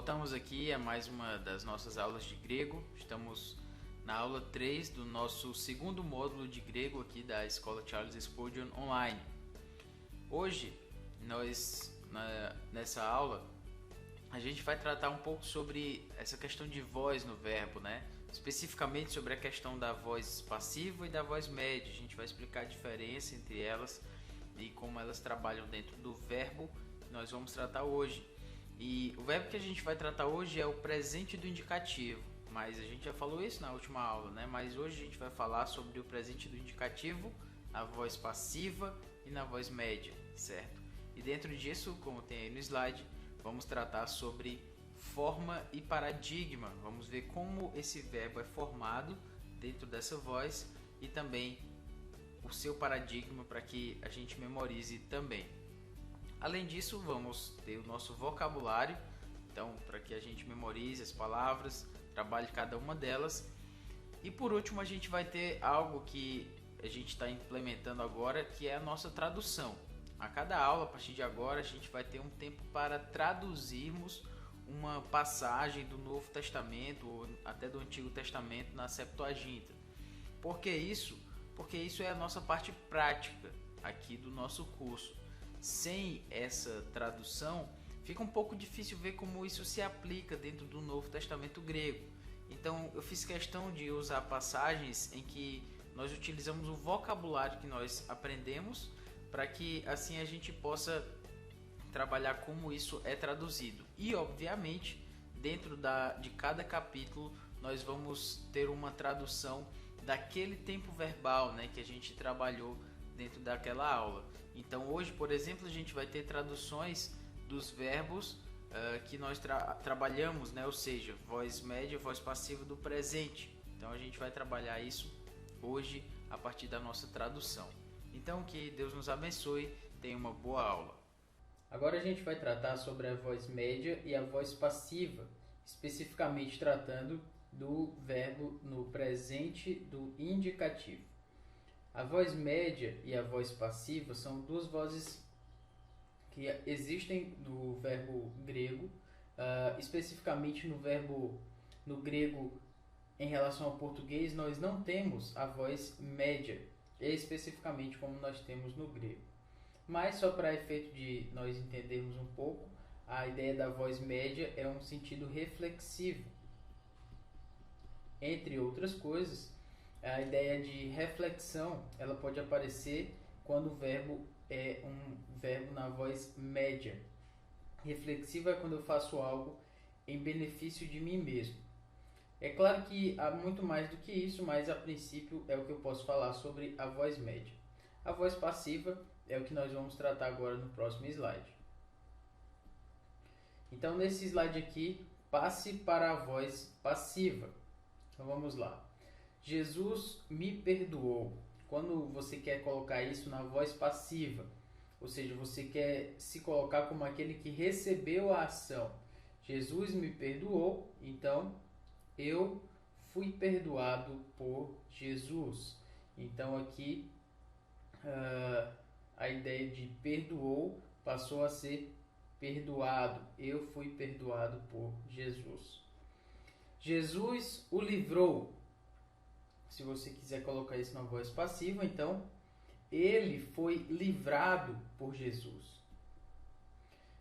Voltamos aqui a mais uma das nossas aulas de grego. Estamos na aula 3 do nosso segundo módulo de grego aqui da Escola Charles Spurgeon Online. Hoje, nessa aula, a gente vai tratar um pouco sobre essa questão de voz no verbo, né? Especificamente sobre a questão da voz passiva e da voz média. A gente vai explicar a diferença entre elas e como elas trabalham dentro do verbo que nós vamos tratar hoje. E o verbo que a gente vai tratar hoje é o presente do indicativo, mas a gente já falou isso na última aula, né? Mas hoje a gente vai falar sobre o presente do indicativo na voz passiva e na voz média, certo? E dentro disso, como tem aí no slide, vamos tratar sobre forma e paradigma. Vamos ver como esse verbo é formado dentro dessa voz e também o seu paradigma para que a gente memorize também. Além disso, vamos ter o nosso vocabulário, então para que a gente memorize as palavras, trabalhe cada uma delas. E por último, a gente vai ter algo que a gente está implementando agora, que é a nossa tradução. A cada aula, a partir de agora, a gente vai ter um tempo para traduzirmos uma passagem do Novo Testamento ou até do Antigo Testamento na Septuaginta. Por que isso? Porque isso é a nossa parte prática aqui do nosso curso. Sem essa tradução, fica um pouco difícil ver como isso se aplica dentro do Novo Testamento grego. Então eu fiz questão de usar passagens em que nós utilizamos o vocabulário que nós aprendemos, para que assim a gente possa trabalhar como isso é traduzido. E obviamente, dentro de cada capítulo, nós vamos ter uma tradução daquele tempo verbal, né, que a gente trabalhou dentro daquela aula. Então hoje, por exemplo, a gente vai ter traduções dos verbos que nós trabalhamos, né? Ou seja, voz média, voz passiva do presente. Então a gente vai trabalhar isso hoje a partir da nossa tradução. Então que Deus nos abençoe, tenha uma boa aula. Agora a gente vai tratar sobre a voz média e a voz passiva, especificamente tratando do verbo no presente do indicativo. A voz média e a voz passiva são duas vozes que existem no verbo grego, especificamente no grego em relação ao português, nós não temos a voz média, especificamente como nós temos no grego. Mas só para efeito de nós entendermos um pouco, a ideia da voz média é um sentido reflexivo. Entre outras coisas, a ideia de reflexão, ela pode aparecer quando o verbo é um verbo na voz média. Reflexivo é quando eu faço algo em benefício de mim mesmo. É claro que há muito mais do que isso, mas a princípio é o que eu posso falar sobre a voz média. A voz passiva é o que nós vamos tratar agora no próximo slide. Então, nesse slide aqui, passe para a voz passiva. Então, vamos lá. Jesus me perdoou. Quando você quer colocar isso na voz passiva, ou seja, você quer se colocar como aquele que recebeu a ação. Jesus me perdoou, então eu fui perdoado por Jesus. Então aqui a ideia de perdoou passou a ser perdoado. Eu fui perdoado por Jesus. Jesus o livrou. Se você quiser colocar isso na voz passiva, então ele foi livrado por Jesus.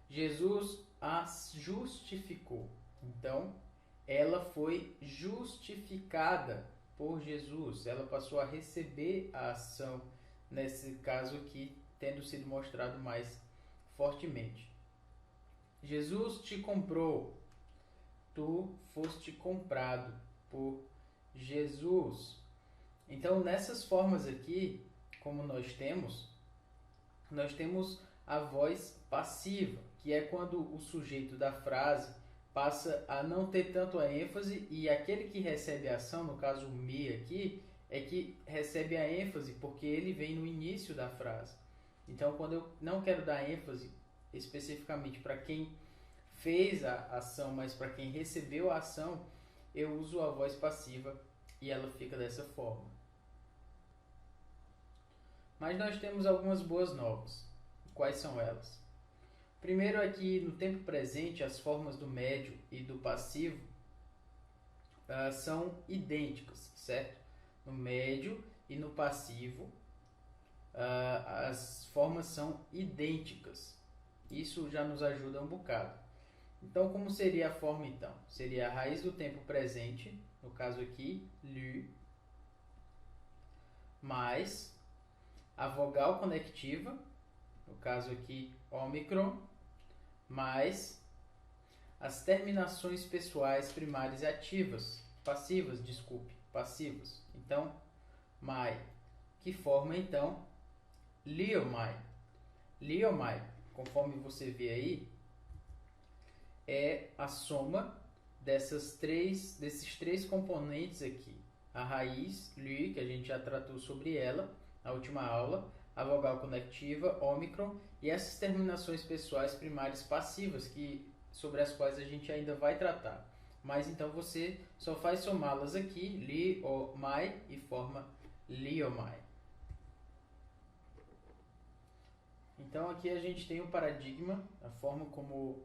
Jesus a justificou. Então ela foi justificada por Jesus. Ela passou a receber a ação, nesse caso aqui, tendo sido mostrado mais fortemente. Jesus te comprou. Tu foste comprado por Jesus. Então, nessas formas aqui, como nós temos a voz passiva, que é quando o sujeito da frase passa a não ter tanto a ênfase e aquele que recebe a ação, no caso o me aqui, é que recebe a ênfase porque ele vem no início da frase. Então, quando eu não quero dar ênfase especificamente para quem fez a ação, mas para quem recebeu a ação, eu uso a voz passiva e ela fica dessa forma. Mas nós temos algumas boas novas. Quais são elas? Primeiro aqui no tempo presente, as formas do médio e do passivo são idênticas, certo? No médio e no passivo, as formas são idênticas. Isso já nos ajuda um bocado. Então, como seria a forma então? Seria a raiz do tempo presente, no caso aqui, lu, mais a vogal conectiva, no caso aqui, ômicron, mais as terminações pessoais primárias e ativas, passivas. Então, mai, que forma então liomai. Liomai, conforme você vê aí, é a soma desses três componentes aqui. A raiz, li, que a gente já tratou sobre ela na última aula, a vogal conectiva, ômicron, e essas terminações pessoais primárias passivas, sobre as quais a gente ainda vai tratar. Mas então você só faz somá-las aqui, li, o, mai, e forma liomai. Então aqui a gente tem o paradigma, a forma como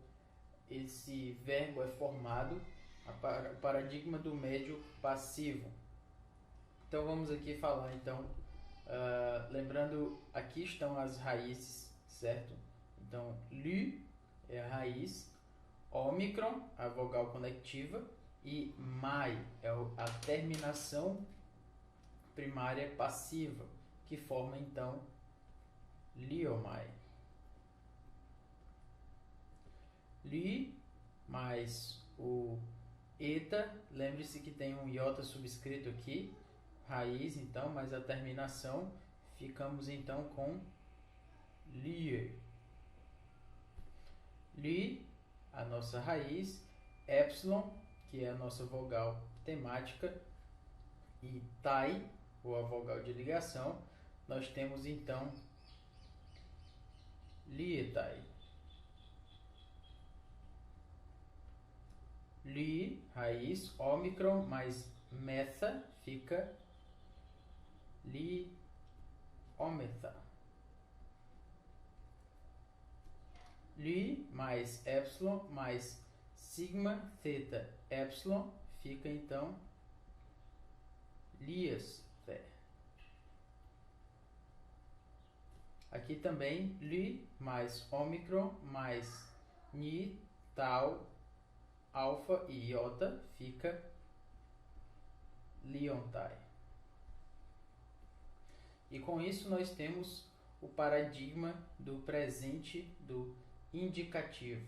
esse verbo é formado, o paradigma do médio passivo. Então vamos aqui falar, então, lembrando, aqui estão as raízes, certo? Então, lu é a raiz, ômicron, a vogal conectiva, e mai é a terminação primária passiva, que forma então liomai. Li mais o eta, lembre-se que tem um iota subscrito aqui, raiz então, mais a terminação, ficamos então com lie. Li, a nossa raiz, epsilon, que é a nossa vogal temática, e tai, ou a vogal de ligação, nós temos então lietai. Li, raiz, ômicron, mais metha, fica li, ômetha. Li mais epsilon mais sigma, theta, epsilon, fica então lias, thé. Aqui também li mais ômicron mais ni, tau, alfa e iota, fica liontai. E com isso nós temos o paradigma do presente do indicativo.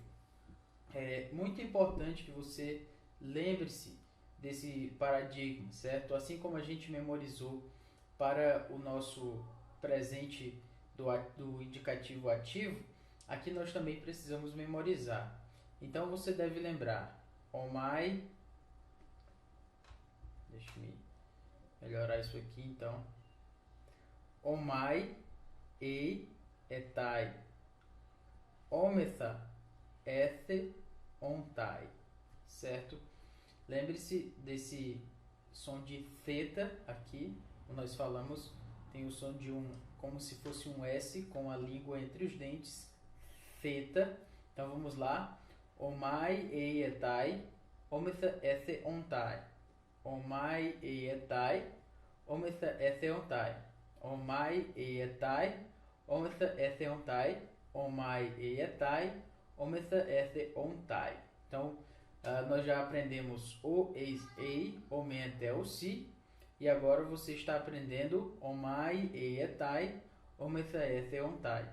É muito importante que você lembre-se desse paradigma, certo? Assim como a gente memorizou para o nosso presente do indicativo ativo, aqui nós também precisamos memorizar. Então você deve lembrar omai, deixa eu melhorar isso aqui então, omai, ei, etai, ometha, ethe, ontai, certo? Lembre-se desse som de theta aqui, como nós falamos, tem o som de como se fosse um S com a língua entre os dentes, theta. Então vamos lá, omai, ei, etai, ometha, ethe, ontai, omai, ei, etai, ometha, ethe, ontai, omai, ei, etai, ometha, ethe, ontai, omai, ei, etai, ometha, ethe, ontai. Então, nós já aprendemos o, eis, ei, omen, até o si, e agora você está aprendendo omai, ei, etai, ometha, ethe, ontai.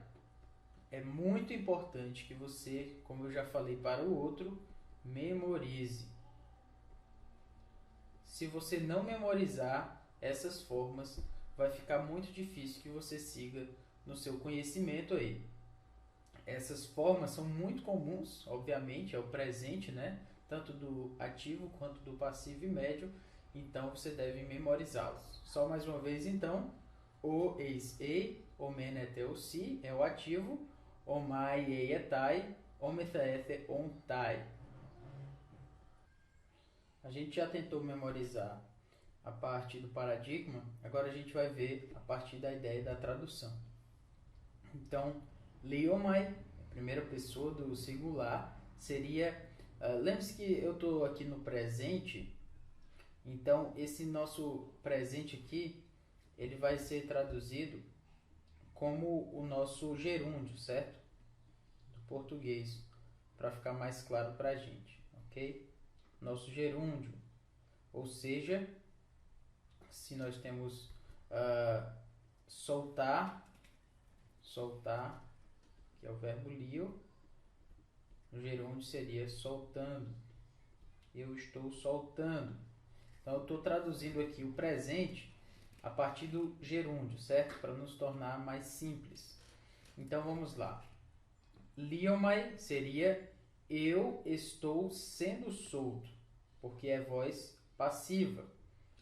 É muito importante que você, como eu já falei para o outro, memorize. Se você não memorizar essas formas, vai ficar muito difícil que você siga no seu conhecimento aí. Essas formas são muito comuns, obviamente, é o presente, né? Tanto do ativo quanto do passivo e médio, então você deve memorizá-los. Só mais uma vez, então, o, eis, ei, omen, até o si é o ativo, omai, ei, etai, ometha, ethe, ontai. A gente já tentou memorizar a parte do paradigma, agora a gente vai ver a partir da ideia da tradução. Então, liomai, primeira pessoa do singular, seria... lembre-se que eu estou aqui no presente, então esse nosso presente aqui, ele vai ser traduzido como o nosso gerúndio, certo? Do português, para ficar mais claro para a gente, ok? Nosso gerúndio, ou seja, se nós temos soltar, que é o verbo lio, o gerúndio seria soltando. Eu estou soltando. Então eu estou traduzindo aqui o presente a partir do gerúndio, certo? Para nos tornar mais simples. Então vamos lá. Liomai seria eu estou sendo solto, porque é voz passiva.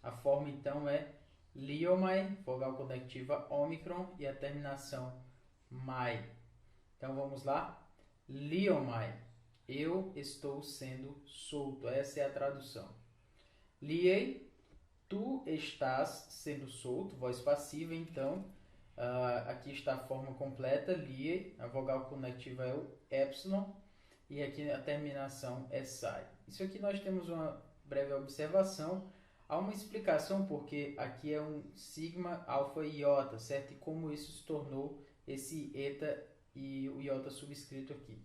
A forma então é liomai, vogal conectiva ômicron e a terminação mai. Então vamos lá. Liomai, eu estou sendo solto. Essa é a tradução. Liei, tu estás sendo solto, voz passiva, então aqui está a forma completa, liei, a vogal conectiva é o epsilon e aqui a terminação é sai. Isso aqui nós temos uma breve observação, há uma explicação porque aqui é um sigma, alfa e iota, certo? E como isso se tornou esse eta e o iota subscrito aqui.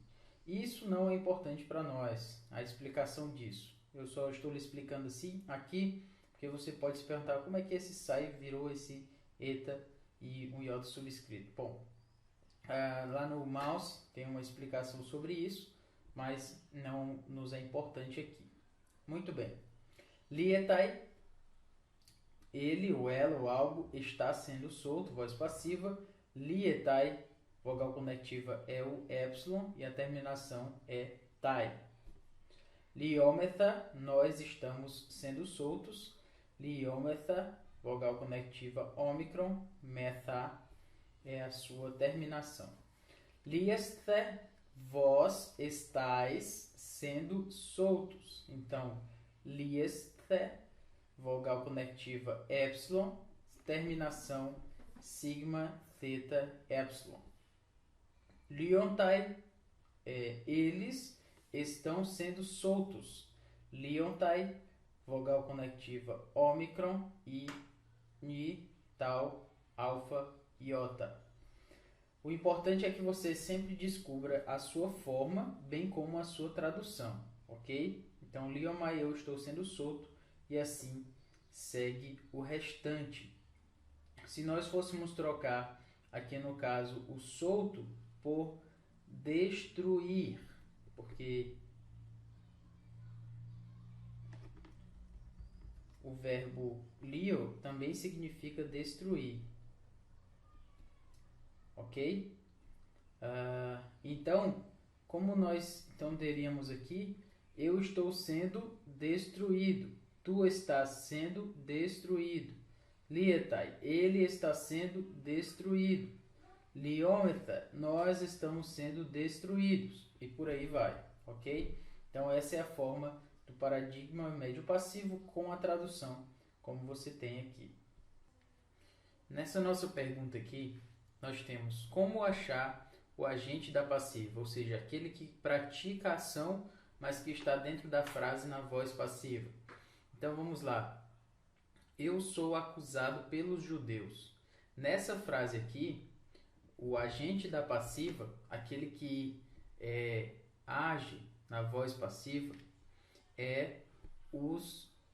Isso não é importante para nós, a explicação disso. Eu só estou lhe explicando assim aqui, porque você pode se perguntar como é que esse sai virou esse eta e um iota subscrito. Bom, lá no mouse tem uma explicação sobre isso, mas não nos é importante aqui. Muito bem. Lietai, ele, ou ela, ou algo está sendo solto, voz passiva. Lietai, vogal conectiva é o epsilon e a terminação é tai. Liômetha, nós estamos sendo soltos. Liômetha, vogal conectiva ômicron, metha é a sua terminação. Liesthe, vós estáis sendo soltos. Então, liesthe, vogal conectiva epsilon, terminação sigma, theta, epsilon. Liontai, eles estão sendo soltos. Liontai, vogal conectiva ômicron e tau, alfa, iota. O importante é que você sempre descubra a sua forma, bem como a sua tradução, ok? Então, liomai, eu estou sendo solto, e assim segue o restante. Se nós fôssemos trocar aqui no caso o solto por destruir, porque o verbo lio também significa destruir, ok? Então, como nós teríamos aqui, eu estou sendo destruído, tu estás sendo destruído. Lietai, ele está sendo destruído. Liômetha, nós estamos sendo destruídos. E por aí vai, ok? Então essa é a forma do paradigma médio passivo com a tradução, como você tem aqui. Nessa nossa pergunta aqui, nós temos como achar o agente da passiva, ou seja, aquele que pratica a ação, mas que está dentro da frase na voz passiva. Então vamos lá. Eu sou acusado pelos judeus. Nessa frase aqui, o agente da passiva, aquele que age na voz passiva, é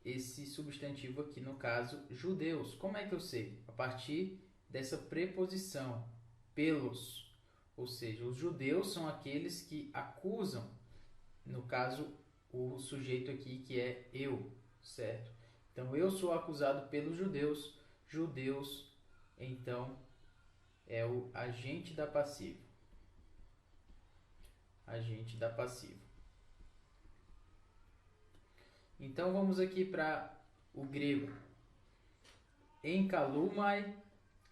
esse substantivo aqui, no caso, judeus. Como é que eu sei? A partir dessa preposição, pelos. Ou seja, os judeus são aqueles que acusam, no caso, o sujeito aqui que é eu, certo? Então, eu sou acusado pelos judeus. Judeus, então, é o agente da passiva. Agente da passiva. Então, vamos aqui para o grego. Enkalumai,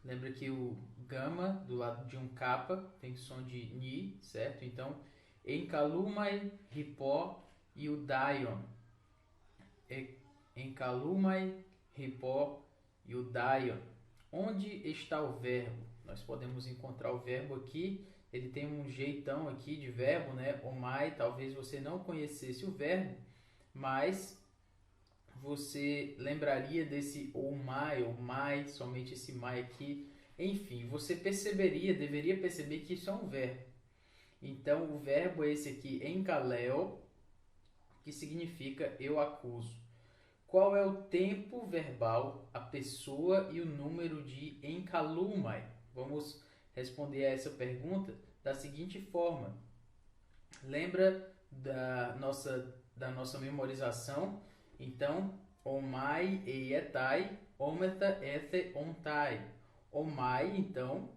lembra que o gama, do lado de um kappa, tem som de ni, certo? Então, enkalumai, ripó e o daion. Enkalumai, ripó e o daion. Onde está o verbo? Nós podemos encontrar o verbo aqui ele tem um jeitão aqui de verbo, né? Omai, talvez você não conhecesse o verbo, mas você lembraria desse omai, ou mai, somente esse mai aqui. Enfim, você deveria perceber que isso é um verbo. Então, o verbo é esse aqui, enkaleo, que significa eu acuso. Qual é o tempo verbal, a pessoa e o número de enkalumai? Vamos responder a essa pergunta da seguinte forma. Lembra da nossa memorização? Então, omai eietai, ometa ete ontai. Omai, então,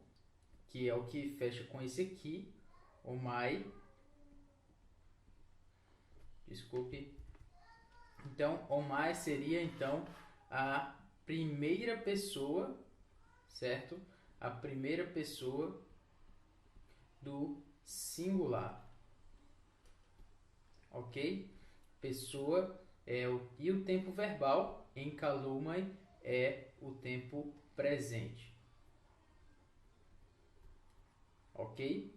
que é o que fecha com esse aqui. Omai. Desculpe. Então, omai seria, então, a primeira pessoa, certo? A primeira pessoa do singular. Ok? Pessoa e o tempo verbal, em kalumai, é o tempo presente. Ok?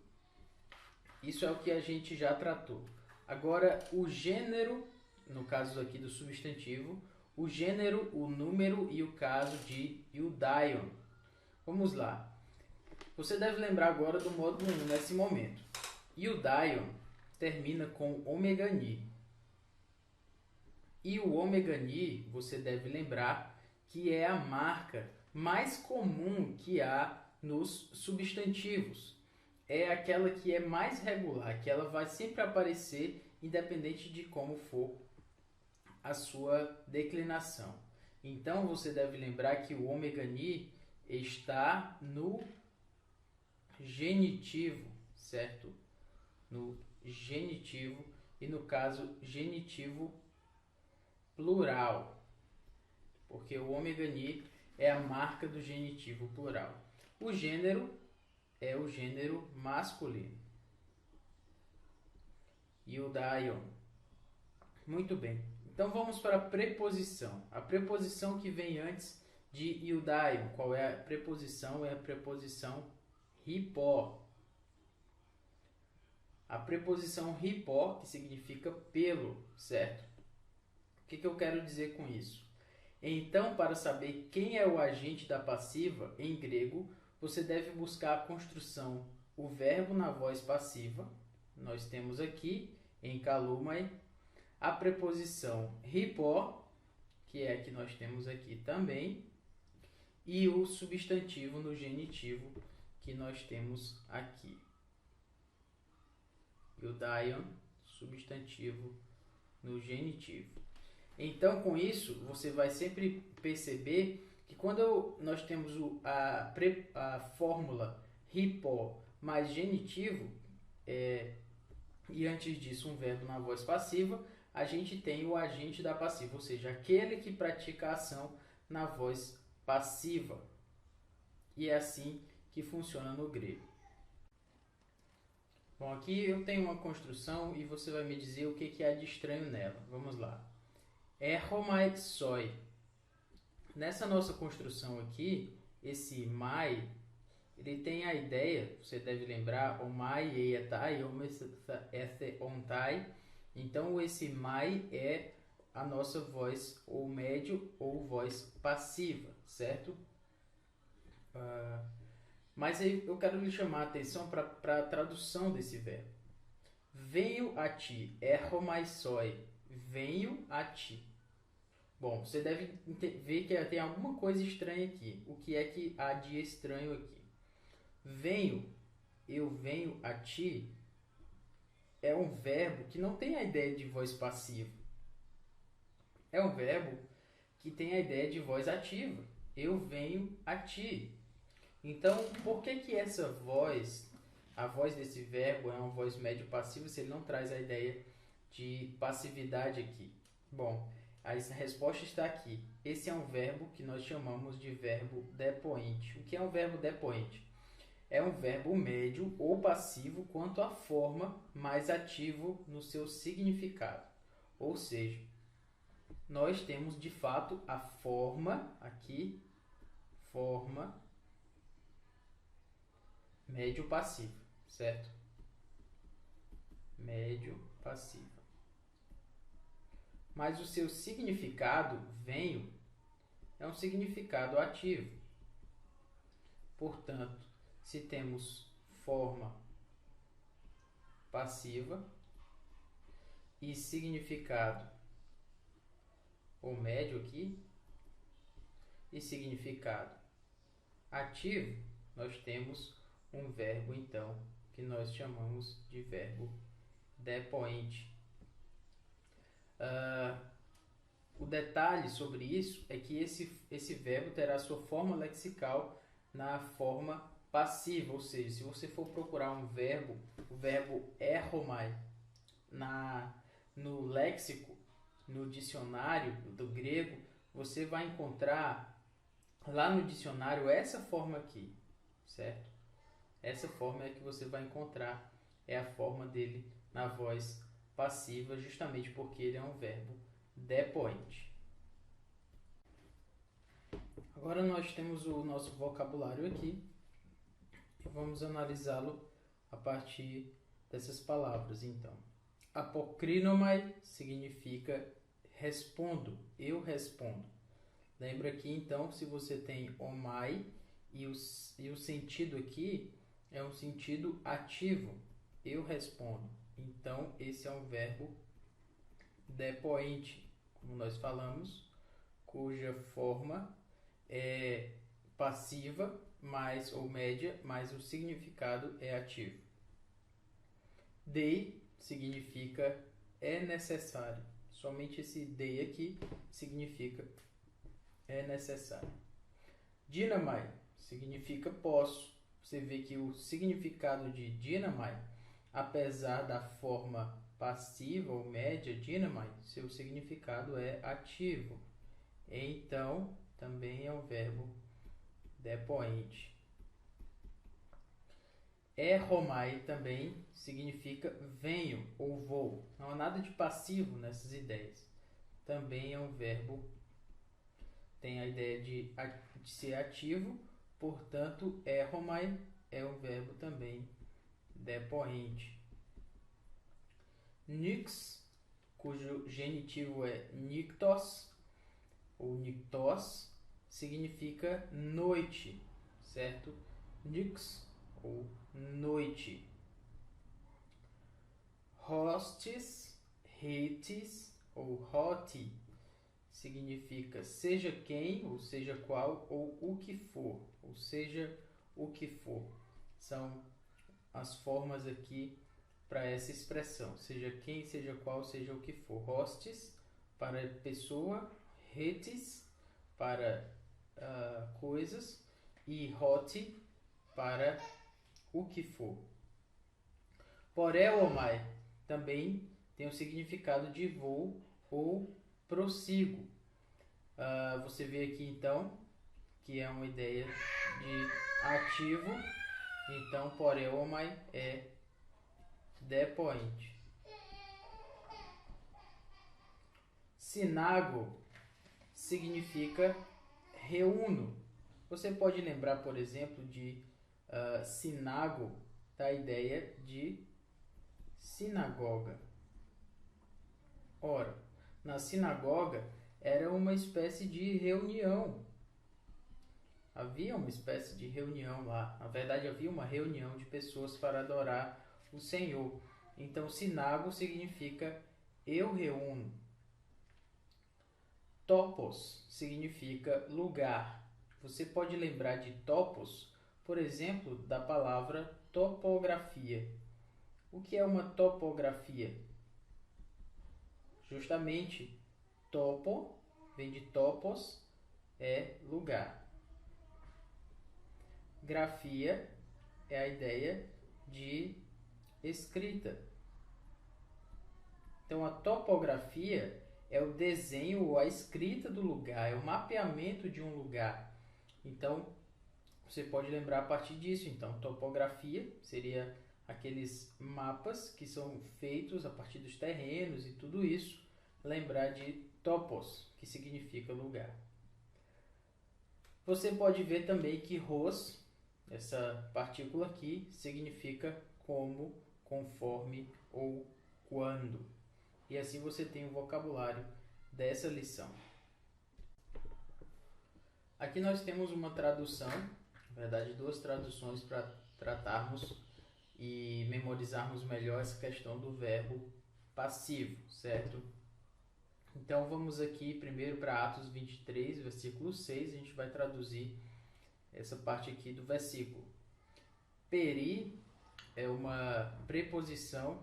Isso é o que a gente já tratou. Agora, o gênero, no caso aqui do substantivo, o gênero, o número e o caso de eudaion. Vamos lá. Você deve lembrar agora do módulo 1 nesse momento. Eudaion termina com ômega ni. E o ômega ni, você deve lembrar que é a marca mais comum que há nos substantivos. É aquela que é mais regular, que ela vai sempre aparecer independente de como for a sua declinação. Então, você deve lembrar que o ômega ni está no genitivo, certo? No genitivo e, no caso, genitivo plural, porque o ômega ni é a marca do genitivo plural. O gênero é o gênero masculino. Eudaion. Muito bem. Então vamos para a preposição. A preposição que vem antes de eudaion. Qual é a preposição? É a preposição hipó. A preposição hipó, que significa pelo, certo? O que eu quero dizer com isso? Então, para saber quem é o agente da passiva, em grego, você deve buscar a construção, o verbo na voz passiva. Nós temos aqui, em kalumai, a preposição hipó, que é a que nós temos aqui também, e o substantivo no genitivo, que nós temos aqui. Eudaion, substantivo no genitivo. Então, com isso, você vai sempre perceber que quando nós temos a fórmula hipó mais genitivo, e antes disso um verbo na voz passiva, a gente tem o agente da passiva, ou seja, aquele que pratica a ação na voz passiva. E é assim que funciona no grego. Bom, aqui eu tenho uma construção e você vai me dizer o que há de estranho nela. Vamos lá. Eromai soi. Nessa nossa construção aqui, esse mai, ele tem a ideia, você deve lembrar, o mai eietai, esse ontai. Então, esse mai é a nossa voz ou médio ou voz passiva, certo? Mas aí eu quero lhe chamar a atenção para a tradução desse verbo. Venho a ti, eromai soi. Venho a ti. Bom, você deve ver que tem alguma coisa estranha aqui. O que é que há de estranho aqui? Venho, eu venho a ti, é um verbo que não tem a ideia de voz passiva. É um verbo que tem a ideia de voz ativa. Eu venho a ti. Então, por que essa voz, a voz desse verbo é uma voz médio passiva se ele não traz a ideia de passividade aqui? Bom, a resposta está aqui. Esse é um verbo que nós chamamos de verbo depoente. O que é um verbo depoente? É um verbo médio ou passivo quanto à forma, mais ativo no seu significado. Ou seja, nós temos de fato a forma aqui, forma médio passivo, certo? Médio, passiva. Mas o seu significado, venho, é um significado ativo. Portanto, se temos forma passiva e significado, ou médio aqui, e significado ativo, nós temos um verbo, então, que nós chamamos de verbo depoente. O detalhe sobre isso é que esse verbo terá sua forma lexical na forma passiva, ou seja, se você for procurar um verbo, o verbo erromai, no léxico, no dicionário do grego, você vai encontrar lá no dicionário essa forma aqui, certo? Essa forma é que você vai encontrar, é a forma dele na voz passiva, justamente porque ele é um verbo depoente. Agora nós temos o nosso vocabulário aqui e vamos analisá-lo a partir dessas palavras. Então, apokrinomai significa respondo, eu respondo. Lembra que então, se você tem omai e o sentido aqui é um sentido ativo, eu respondo. Então, esse é um verbo depoente, como nós falamos, cuja forma é passiva mais ou média, mas o significado é ativo. Dei significa é necessário. Somente esse dei aqui significa é necessário. Dinamai significa posso. Você vê que o significado de dinamai, apesar da forma passiva ou média, dinamai, seu significado é ativo. Então, também é um verbo depoente. Erromai também significa venho ou vou. Não há nada de passivo nessas ideias. Também é um verbo, tem a ideia de ser ativo, portanto, erromai é um verbo também depoente. Nyx, cujo genitivo é niktos, ou niktos, significa noite, certo? Nyx, ou noite. Hostis, hates, ou hoti, significa seja quem, ou seja qual, ou o que for, ou seja o que for. São as formas aqui para essa expressão, seja quem, seja qual, seja o que for. Hostis para pessoa, hates para coisas e hoti para o que for. Porelomai também tem o significado de vou ou prossigo. Você vê aqui então que é uma ideia de ativo, então porelomai é depoente. Sinago significa reúno. Você pode lembrar, por exemplo, de sinago, da ideia de sinagoga. Ora, na sinagoga era uma espécie de reunião. Havia uma espécie de reunião lá. Na verdade, havia uma reunião de pessoas para adorar o Senhor. Então, sinago significa eu reúno. Topos significa lugar. Você pode lembrar de topos, por exemplo, da palavra topografia. O que é uma topografia? Justamente, topo vem de topos, é lugar. Grafia é a ideia de escrita. Então, a topografia é o desenho ou a escrita do lugar, é o mapeamento de um lugar. Então, você pode lembrar a partir disso. Então, topografia seria aqueles mapas que são feitos a partir dos terrenos e tudo isso. Lembrar de topos, que significa lugar. Você pode ver também que ros, essa partícula aqui, significa como, conforme ou quando. E assim você tem o vocabulário dessa lição. Aqui nós temos uma tradução, na verdade 2 traduções para tratarmos e memorizarmos melhor essa questão do verbo passivo, certo? Então vamos aqui primeiro para Atos 23, versículo 6, a gente vai traduzir essa parte aqui do versículo. Peri é uma preposição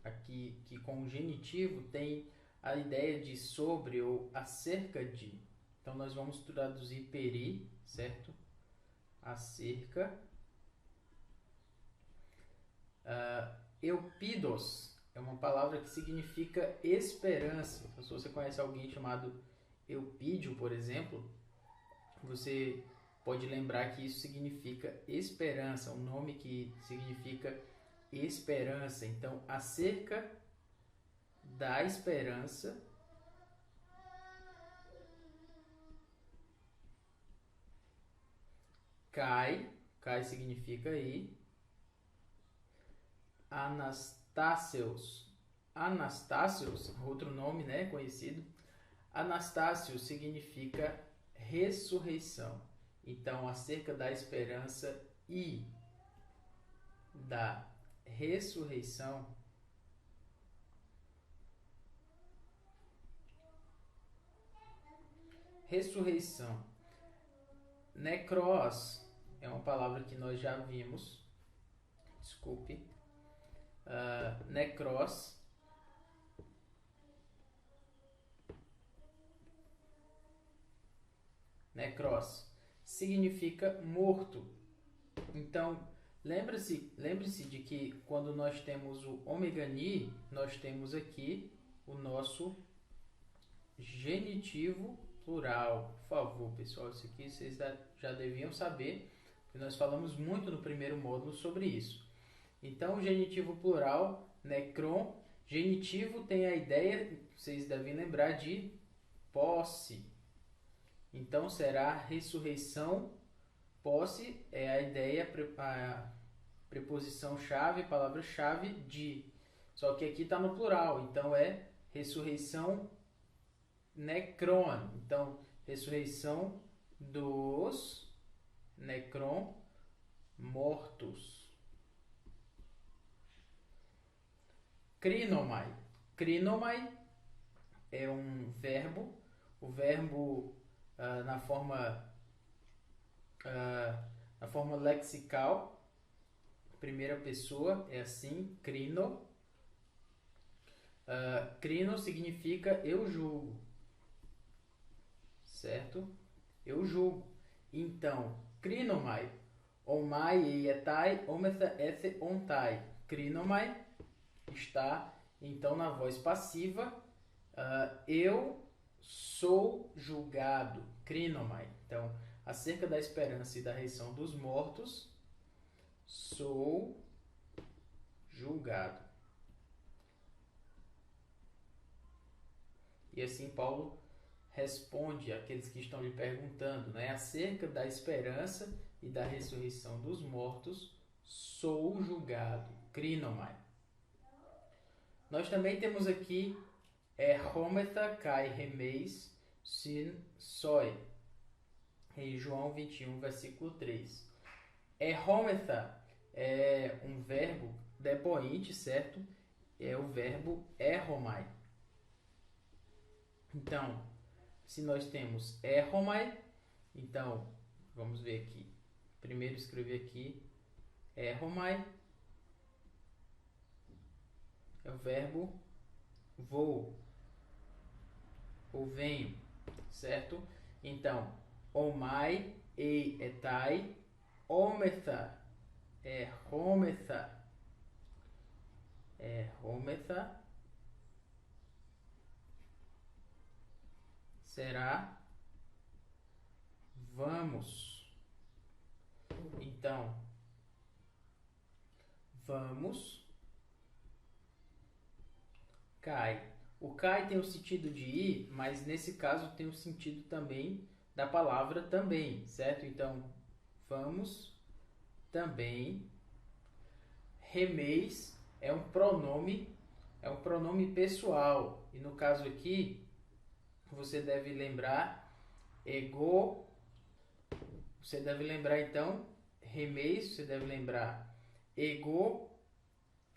aqui que com o genitivo tem a ideia de sobre ou acerca de. Então nós vamos traduzir peri, certo? Acerca. Eupidos é uma palavra que significa esperança. Então, se você conhece alguém chamado Eupídio, por exemplo, você pode lembrar que isso significa esperança, um nome que significa esperança. Então, acerca da esperança. Kai significa aí. Anastácios, outro nome, né, conhecido. Anastácio significa ressurreição. Então, acerca da esperança e da ressurreição, necros é uma palavra que nós já vimos. Desculpe. Necros significa morto. Então, lembre-se de que quando nós temos o ômega ni, nós temos aqui o nosso genitivo plural. Por favor, pessoal, isso aqui vocês já deviam saber, porque nós falamos muito no primeiro módulo sobre isso. Então, o genitivo plural, necron, genitivo tem a ideia, vocês devem lembrar, de posse. Então, será ressurreição. Posse é a ideia, a preposição-chave, palavra-chave de. Só que aqui está no plural, então é ressurreição necron. Então, ressurreição dos necron mortos. Krinomai. Krinomai é um verbo. O verbo na forma lexical, primeira pessoa, é assim, krino. Krino significa eu julgo, certo? Eu julgo. Então, krinomai, omai eietai, ometha ethe ontai. Krinomai está, então, na voz passiva, eu sou julgado, krinomai. Então, acerca da esperança e da ressurreição dos mortos, sou julgado. E assim Paulo responde àqueles que estão lhe perguntando, né? Acerca da esperança e da ressurreição dos mortos, sou julgado, krinomai. Nós também temos aqui Hometha kai remeis sin soi, em João 21, versículo 3. Hometha é um verbo depoente, certo? É o verbo eromai. Então, se nós temos eromai, então, vamos ver aqui. Primeiro escrever aqui, eromai é o verbo vou ou venho, certo? Então, omai, ei, etai, ometha, hometha, será vamos. Então, vamos, cai. O cai tem o sentido de ir, mas nesse caso tem o sentido também da palavra também, certo? Então, vamos também remeis é um pronome pessoal. E no caso aqui, você deve lembrar ego, você deve lembrar então remeis, você deve lembrar ego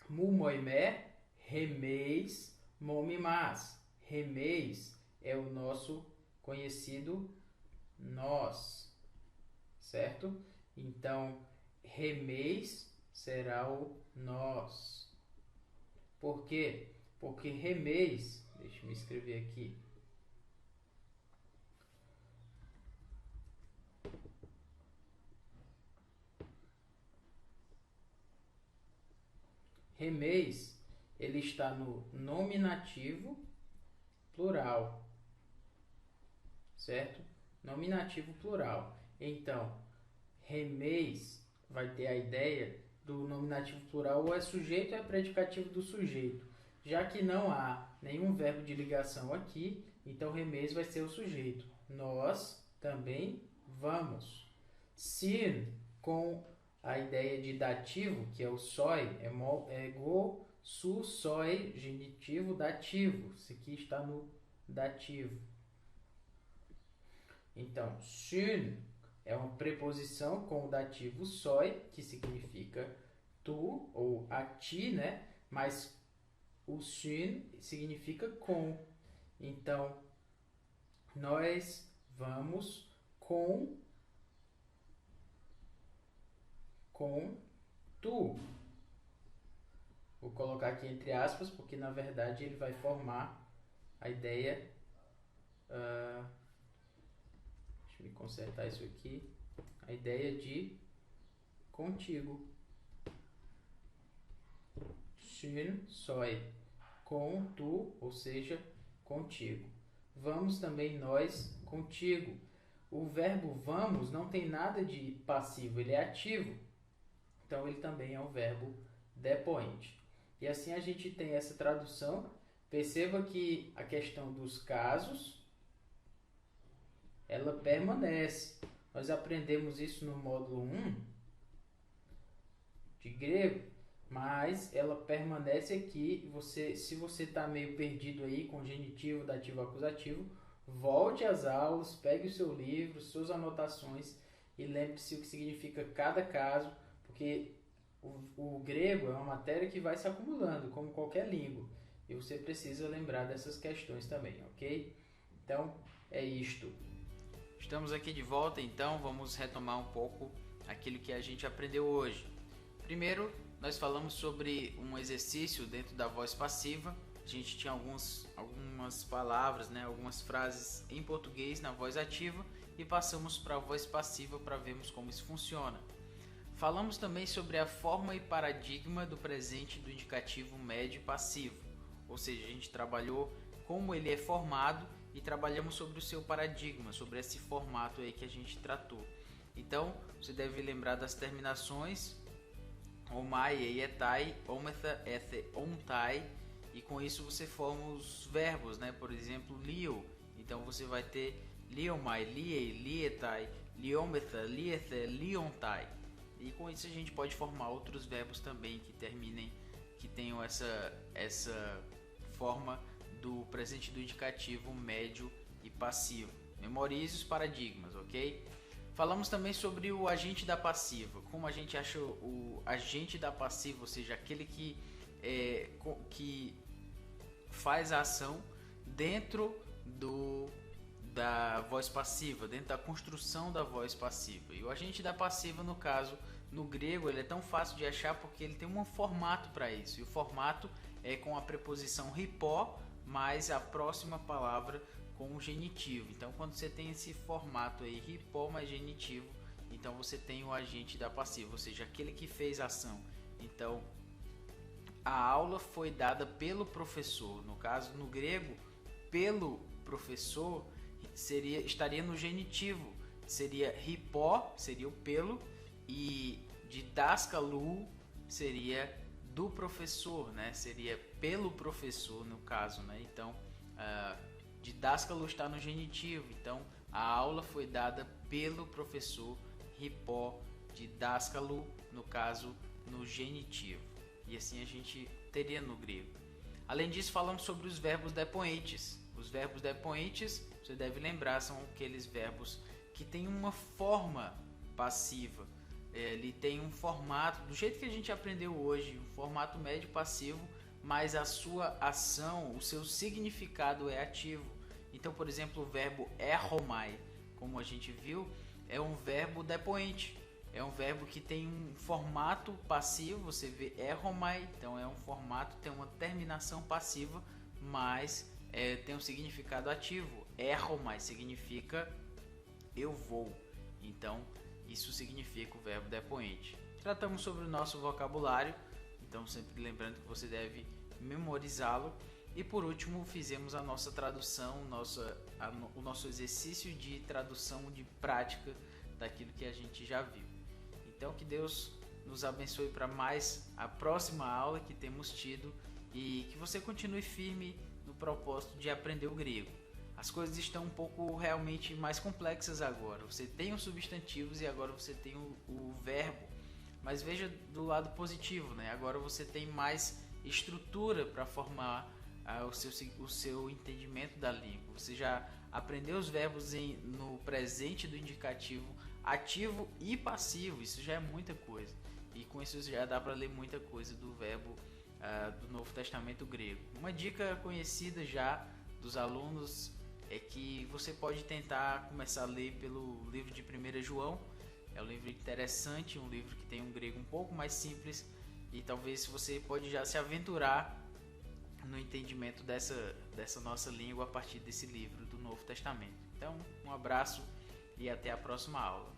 mumoimé, remeis momimas. Remeis é o nosso conhecido nós, certo? Então, remeis será o nós. Por quê? Porque remeis, deixa eu me escrever aqui. Remeis, ele está no nominativo plural, certo? Nominativo plural. Então, remeis vai ter a ideia do nominativo plural ou é sujeito ou é predicativo do sujeito. Já que não há nenhum verbo de ligação aqui, então remeis vai ser o sujeito. Nós também vamos. Sin com a ideia de dativo, que é o soi, é go, su, soi, genitivo, dativo. Isso aqui está no dativo. Então, schön é uma preposição com o dativo soi, que significa tu ou a ti, né? Mas o schön significa com. Então, nós vamos com tu. Vou colocar aqui entre aspas, porque na verdade ele vai formar a ideia. Deixa eu me consertar isso aqui. A ideia de contigo. Schön, soi. Com tu, ou seja, contigo. Vamos também nós contigo. O verbo vamos não tem nada de passivo, ele é ativo. Então ele também é um verbo depoente. E assim a gente tem essa tradução. Perceba que a questão dos casos, ela permanece. Nós aprendemos isso no módulo 1 de grego, mas ela permanece aqui. Se você está meio perdido aí com genitivo, dativo, acusativo, volte às aulas, pegue o seu livro, suas anotações e lembre-se o que significa cada caso, porque o grego é uma matéria que vai se acumulando, como qualquer língua, e você precisa lembrar dessas questões também, ok? Então, é isto. Estamos aqui de volta, então vamos retomar um pouco aquilo que a gente aprendeu hoje. Primeiro, nós falamos sobre um exercício dentro da voz passiva. A gente tinha algumas palavras, né, algumas frases em português na voz ativa e passamos para a voz passiva para vermos como isso funciona. Falamos também sobre a forma e paradigma do presente do indicativo médio e passivo, ou seja, a gente trabalhou como ele é formado e trabalhamos sobre o seu paradigma, sobre esse formato aí que a gente tratou. Então, você deve lembrar das terminações omai, eietai, ometha, ethe, ontai, e com isso você forma os verbos, né? Por exemplo, lio. Então você vai ter liomai, liei, lietai, liometha, liethe, liontai. E com isso a gente pode formar outros verbos também que terminem, que tenham essa forma do presente do indicativo médio e passivo. Memorize os paradigmas, ok? Falamos também sobre o agente da passiva. Como a gente acha o agente da passiva, ou seja, aquele que faz a ação dentro da voz passiva, dentro da construção da voz passiva. E o agente da passiva, no caso, no grego, ele é tão fácil de achar porque ele tem um formato para isso. E o formato é com a preposição ripó mais a próxima palavra com o genitivo. Então, quando você tem esse formato aí, ripó mais genitivo, então você tem o agente da passiva, ou seja, aquele que fez a ação. Então, a aula foi dada pelo professor. No caso, no grego, pelo professor estaria no genitivo. Seria ripó, seria o pelo, e didáscalo seria do professor, né? Seria pelo professor, no caso, né? Então, didáscalo está no genitivo. Então, a aula foi dada pelo professor, ripó, didáscalo, no caso, no genitivo. e assim a gente teria no grego. Além disso, falamos sobre os verbos depoentes. Os verbos depoentes, você deve lembrar, são aqueles verbos que têm uma forma passiva. Ele tem um formato, do jeito que a gente aprendeu hoje, um formato médio passivo, mas a sua ação, o seu significado é ativo. Então, por exemplo, o verbo erromai, como a gente viu, é um verbo depoente. É um verbo que tem um formato passivo, você vê erromai, então é um formato, tem uma terminação passiva, mas tem um significado ativo. Erromai significa eu vou. Então, isso significa o verbo depoente. Tratamos sobre o nosso vocabulário, então sempre lembrando que você deve memorizá-lo. E por último, fizemos a nossa tradução, o nosso exercício de tradução de prática daquilo que a gente já viu. Então que Deus nos abençoe para mais a próxima aula que temos tido e que você continue firme no propósito de aprender o grego. As coisas estão um pouco realmente mais complexas agora. Você tem os substantivos e agora você tem o verbo. Mas veja do lado positivo, né? Agora você tem mais estrutura para formar o seu entendimento da língua. Você já aprendeu os verbos no presente do indicativo ativo e passivo. Isso já é muita coisa. E com isso já dá para ler muita coisa do verbo do Novo Testamento grego. Uma dica conhecida já dos alunos é que você pode tentar começar a ler pelo livro de 1 João. É um livro interessante, um livro que tem um grego um pouco mais simples e talvez você pode já se aventurar no entendimento dessa nossa língua a partir desse livro do Novo Testamento. Então, um abraço e até a próxima aula.